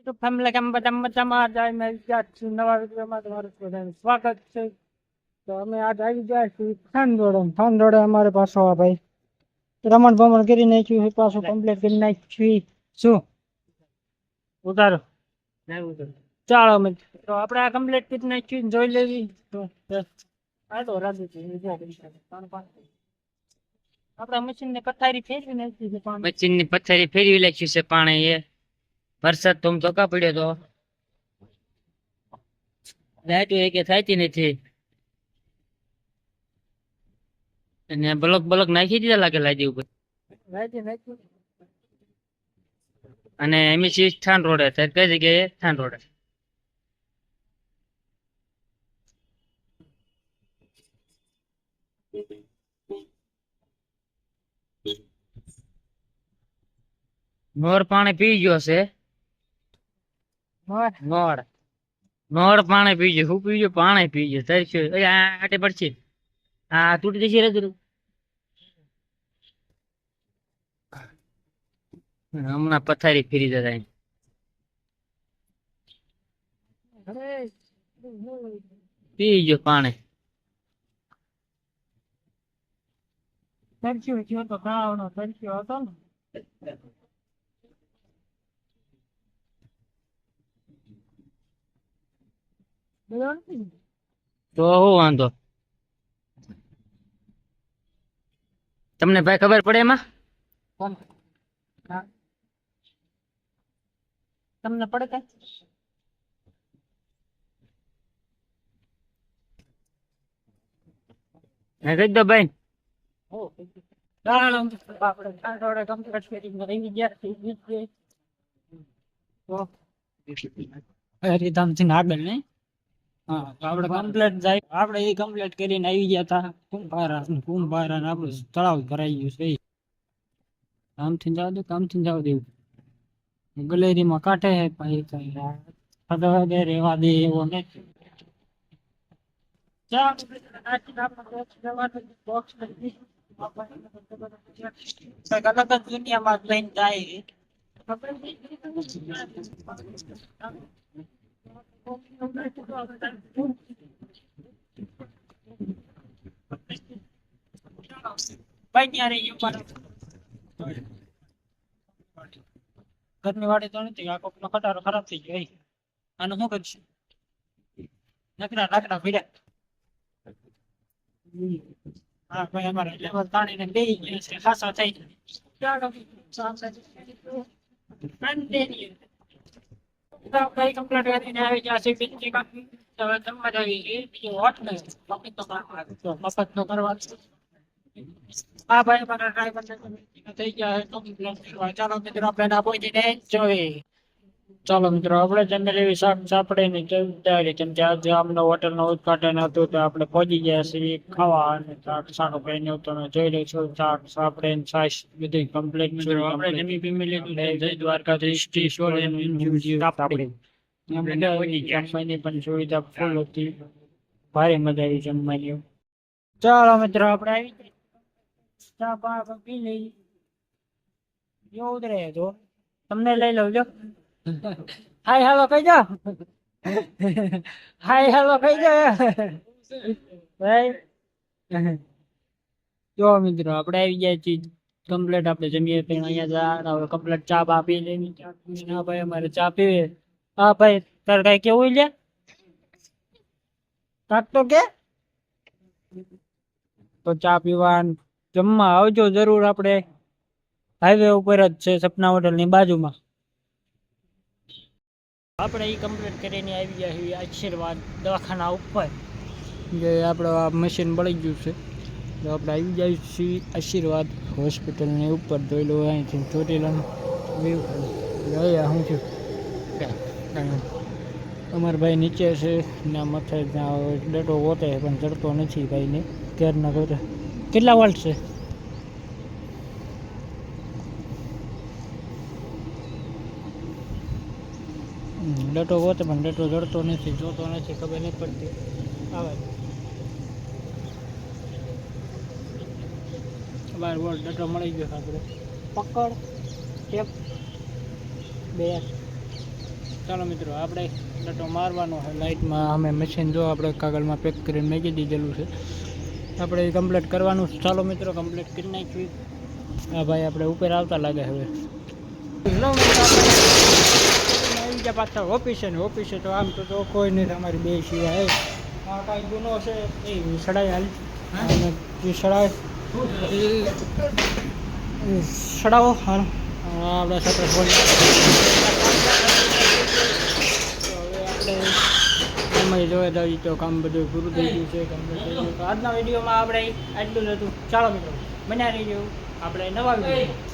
તો ફેમિલી કેમ બધા મજામાં જાય મેં ગયા છું નવા વિડીયોમાં તમારું બધાનું સ્વાગત છે. તો અમે આજ આવી ગયા છીએ થાનદોડે અમારે પાછો આ ભાઈ રમણ ભમણ કરી નાખ્યું છે, પાછું કમ્પ્લીટ કરી નાખ્યું શું ઉતારો ચાલો તો આપણે આ કમ્પ્લીટ કરી નાખ્યું જોઈ લેવી તો આપડા મશીન ને પથારી ફેરવી નાખી છે, મશીન ની પથારી ફેરવી નાખ્યું છે પાણી એ વરસાદ તો ધોકા પડ્યો તો લાઈટ એ કે થાતી નથી અને બ્લોક બ્લોક નાખી દીધા લાગે લાજી ઉપર અને એમસી સ્થાન રોડે કઈ જગ્યાએ સ્થાન રોડે મોર પાણી પી ગયો છે, મોર મોર પાણી પી ગયો, શું પી ગયો પાણી પી ગયો તરસ્યો આટે પડશે આ તૂટી જશે રે હમણાં પથારી ફેરી જતા પી ગયો પાણી તરસ્યો થયો તો ખાવાનો તરસ્યો હતો ને તો હું વાંધો તમને ભાઈ ખબર પડે એમાં તમને પડે કઈ કહી દો ભાઈ હરિધામ થી આગળ નઈ આપડે કમ્પ્લેટ જાય આપડે એ કમ્પ્લેટ કરીને આવી ગયા તા કુંભારા આપડું તળાવ ભરાઈ ગયું છે કામથી જવા દે કામથી જવા દેવું ગલેરીમાં કાઢે ભાઈ કઈ રેવા દે એવો નથી અલગ જ દુનિયામાં લઈને જાય ઘરની વાડી તો નથી આ કોકનો ખટારો ખરાબ થઈ ગયો આનું શું કરશું લાકડા ભીડ્યા હા ભાઈ અમારે લેવલ તાણીને બેહી ગયા છે ખાસા થઈ ભાઈ કમ્પ્લીટ કરીને આવી ગયા છે બીજી કાકી હવે તમારે આવી ગઈ બીજું હોટ ને મફત નો કરવા હા ભાઈ મારા ડ્રાઈવર થઈ ગયા ચાલો મિત્રો આપણે ના પહોંચીને જોઈએ ચાલો મિત્રો આપણે જનરલી શાક સાપડે ને તૈયારી કેમ કે આજે અમને હોટલ નું ઉદઘાટન હતું તો આપણે પહોંચી ગયા છીએ ખાવા અને શાક સાનું કઈ તમે જોઈ લો છો શાક સાપડે ને છાશ બધી કમ્પ્લીટ આપણે જમી પીમી લીધું જય દ્વારકાધીશ જમવાની પણ સુવિધા ફૂલ હતી ભારે મજા આવી જમવાની ચાલો મિત્રો આપણે આવી ચા પા પી લઈ એવું રહે તો તમને લઈ લઉં જો હાય હેલો કહી દો હાય હેલો કહી દો ભાઈ જો મિત્રો આપણે આવી ગયા છીએ કમ્પ્લેટ આપણે જમીએ પણ અહીંયા હવે કમ્પ્લેટ ચા બા પી લેવી હા ભાઈ અમારે ચા પીવે હા ભાઈ તારે કઈ કેવું લે તો કે તો ચા પીવા જમવા આવજો જરૂર આપણે હાઈવે ઉપર જ છે સપના હોટલ ની બાજુમાં આપણે એ કમ્પ્લીટ કરીને આવી ગયા છીએ આશીર્વાદ દવાખાના ઉપર જે આપણો આ મશીન બળી ગયું છે તો આપણે આવી જાય છીએ આશીર્વાદ હોસ્પિટલની ઉપર જોઈ લો અહીંથી ચોટીલાનું વ્યૂ શું થયું અમારા ભાઈ નીચે છે ને મથે ડટો ગોતે પણ ચડતો નથી ભાઈને ક્યારના ગોતે કેટલા વોલ્ટ છે ડટો ગોતે પણ ડટો જડતો નથી જોતો નથી ખબર નહીં પડતી આવે 12 વોલ્ટ ડટો મળી ગયો આપણે પકડ ટેપ બે ચાલો મિત્રો આપણે લટો મારવાનો છે લાઇટમાં. અમે મશીન જો આપણે કાગળમાં પેક કરીને મૂકી દીધેલું છે, આપણે એ કમ્પ્લીટ કરવાનું. ચાલો મિત્રો કમ્પ્લીટ કરી નાખ્યું. હા ભાઈ આપણે ઉપર આવતા લાગે હવે. આવી ગયા પાછા ઓફિસે ને ઓફિસે તો આમ તો કોઈ નહીં, અમારી બે સિવાય આ કાંઈ ગુનો છે એ સડાઈ હાલ અને જે સડાય સડાવો હાલ આપણે સાથે હવે આપણે એમાં જોઈ દઈએ તો કામ બધું પૂરું થઈ ગયું છે, કમ્પ્લીટ થઈ ગયું. તો આજના વિડીયોમાં આપણે આટલું જ હતું. ચાલો મિત્રો બન્યા રહી ગયું આપણે નવા વિડીયો.